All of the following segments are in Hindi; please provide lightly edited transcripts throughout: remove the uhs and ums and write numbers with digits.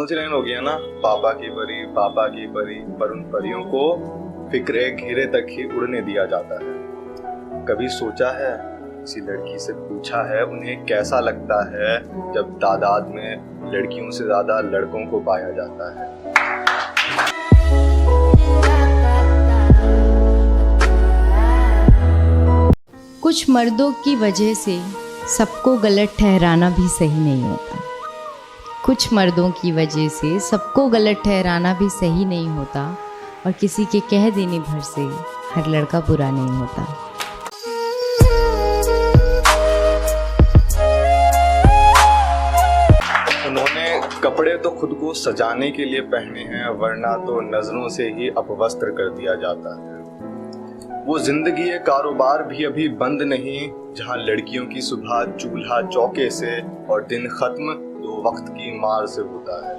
कौन सी लाइन होगी है ना, पापा की परी, पर उन परियों को फिक्रे घेरे तक ही उड़ने दिया जाता है। कभी सोचा है, किसी लड़की से पूछा है उन्हें कैसा लगता है जब तादाद में लड़कियों से ज्यादा लड़कों को पाया जाता है। कुछ मर्दों की वजह से सबको गलत ठहराना भी सही नहीं होता। कुछ मर्दों की वजह से सबको गलत ठहराना भी सही नहीं होता, और किसी के कह देने भर से हर लड़का बुरा नहीं होता। उन्होंने कपड़े तो खुद को सजाने के लिए पहने हैं, वरना तो नजरों से ही अपवस्त्र कर दिया जाता है। वो जिंदगी कारोबार भी अभी बंद नहीं, जहां लड़कियों की सुबह चूल्हा चौके से और दिन खत्म दो वक्त की मार से होता है।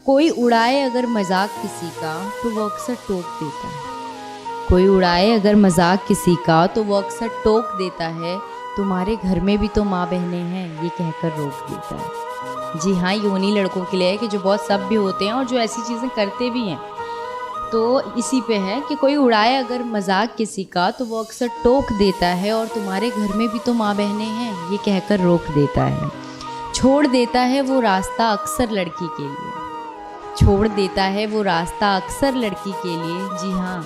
कोई उड़ाए अगर मजाक किसी का तो वो अक्सर टोक देता है। कोई उड़ाए अगर मजाक किसी का तो वो अक्सर टोक देता है। तुम्हारे घर में भी तो माँ बहनें हैं, ये कहकर रोक देता है। जी हाँ, ये उन्हीं लड़कों के लिए है कि जो बहुत सभ्य होते हैं और जो ऐसी चीज़ें करते भी हैं। तो इसी पे है कि कोई उड़ाए अगर मजाक किसी का तो वो अक्सर टोक देता है, और तुम्हारे घर में भी तो माँ बहनें हैं, ये कहकर रोक देता है। छोड़ देता है वो रास्ता अक्सर लड़की के लिए, छोड़ देता है वो रास्ता अक्सर लड़की के लिए। जी हाँ,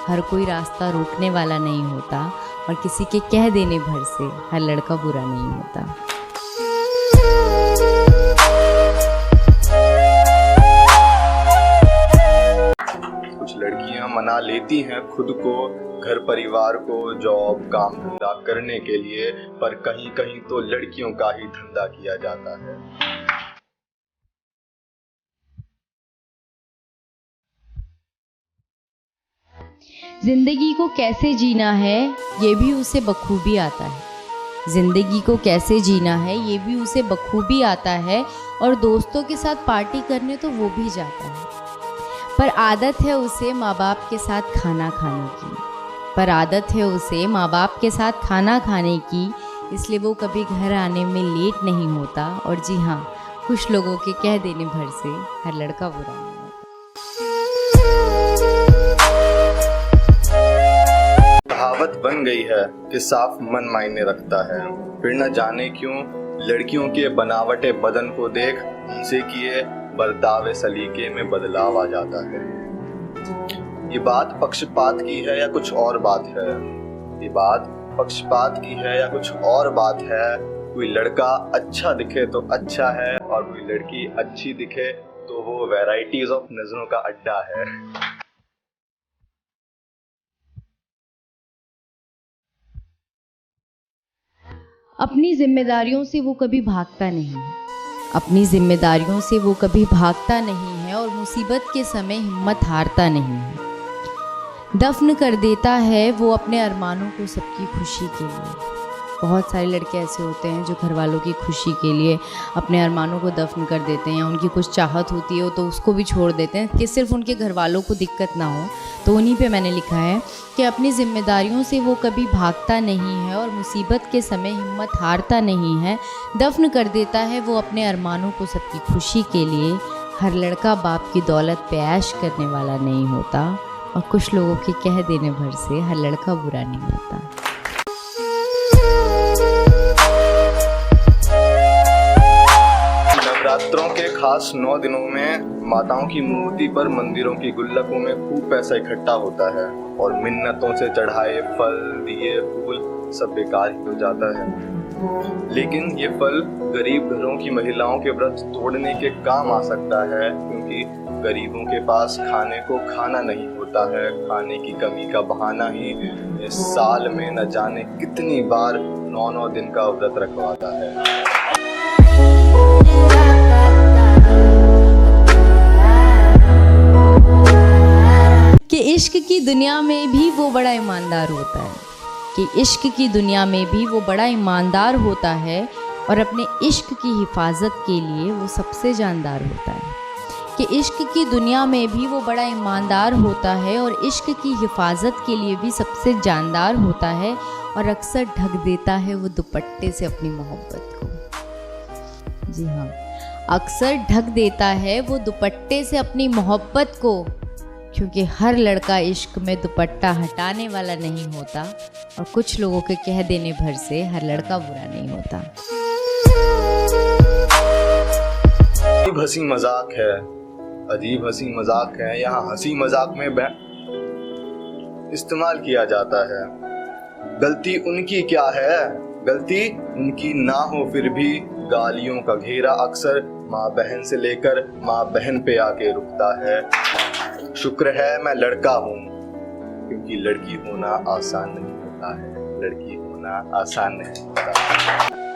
हर कोई रास्ता रोकने वाला नहीं होता, और किसी के कह देने भर से हर लड़का बुरा नहीं होता। लड़कियां मना लेती हैं खुद को, घर परिवार को, जॉब काम धंधा करने के लिए, पर कहीं कहीं तो लड़कियों का ही धंधा किया जाता है। जिंदगी को कैसे जीना है ये भी उसे बखूबी आता है। जिंदगी को कैसे जीना है ये भी उसे बखूबी आता है, और दोस्तों के साथ पार्टी करने तो वो भी जाता है। पर आदत है उसे माँ बाप के साथ खाना खाने की, पर आदत है उसे माँ बाप के साथ खाना खाने की, इसलिए वो कभी घर आने में लेट नहीं होता। और जी हाँ, कुछ लोगों के कह देने भर से हर लड़का बुरा नहीं होता। कहावत बन गई है कि साफ मन मायने रखता है, फिर न जाने क्यों लड़कियों के बनावटे बदन को देख उनसे किए बर्तावे सलीके में बदलाव आ जाता है। ये बात पक्षपात की है या कुछ और बात है? ये बात पक्षपात की है या कुछ और बात है? कोई लड़का अच्छा दिखे तो अच्छा है, और कोई लड़की अच्छी दिखे तो वो वैराइटीज ऑफ नजरों का अड्डा है। अपनी जिम्मेदारियों से वो कभी भागता नहीं है, अपनी जिम्मेदारियों से वो कभी भागता नहीं है, और मुसीबत के समय हिम्मत हारता नहीं है। दफन कर देता है वो अपने अरमानों को सबकी खुशी के लिए। बहुत सारे लड़के ऐसे होते हैं जो घर वालों की खुशी के लिए अपने अरमानों को दफन कर देते हैं। उनकी कुछ चाहत होती है तो उसको भी छोड़ देते हैं कि सिर्फ उनके घर वालों को दिक्कत ना हो। तो उन्हीं पे मैंने लिखा है कि अपनी जिम्मेदारियों से वो कभी भागता नहीं है, और मुसीबत के समय हिम्मत हारता नहीं है। दफन कर देता है वो अपने अरमानों को सबकी खुशी के लिए। हर लड़का बाप की दौलत पे ऐश करने वाला नहीं होता, और कुछ लोगों के कह देने भर से हर लड़का बुरा नहीं होता। नवरात्रों के खास 9 दिनों में माताओं की मूर्ति पर मंदिरों की गुल्लकों में खूब पैसा इकट्ठा होता है, और मिन्नतों से चढ़ाए फल, दिए, फूल सब बेकार ही हो जाता है। लेकिन ये फल गरीब घरों की महिलाओं के व्रत तोड़ने के काम आ सकता है, क्योंकि गरीबों के पास खाने को खाना नहीं होता है। खाने की कमी का बहाना ही इस साल में न जाने कितनी बार 9 दिन का व्रत रखवाता है। कि इश्क की दुनिया में भी वो बड़ा ईमानदार होता है, कि इश्क की दुनिया में भी वो बड़ा ईमानदार होता है, और अपने इश्क की हिफाजत के लिए वो सबसे जानदार होता है। कि इश्क की दुनिया में भी वो बड़ा ईमानदार होता है और इश्क की हिफाजत के लिए भी सबसे जानदार होता है और अक्सर ढक देता है वो दुपट्टे से अपनी मोहब्बत को। जी हाँ, अक्सर ढक देता है वो दुपट्टे से अपनी मोहब्बत को, क्योंकि हर लड़का इश्क में दुपट्टा हटाने वाला नहीं होता और कुछ लोगों के कह देने भर से हर लड़का बुरा नहीं होता। अजीब हंसी मजाक है, अजीब हंसी मजाक है, यहाँ हंसी मजाक में इस्तेमाल किया जाता है। गलती उनकी क्या है, गलती उनकी ना हो फिर भी गालियों का घेरा अक्सर माँ बहन से लेकर माँ बहन पे आके रुकता है। शुक्र है मैं लड़का हूँ, क्योंकि लड़की होना आसान नहीं होता है, लड़की होना आसान नहीं होता है।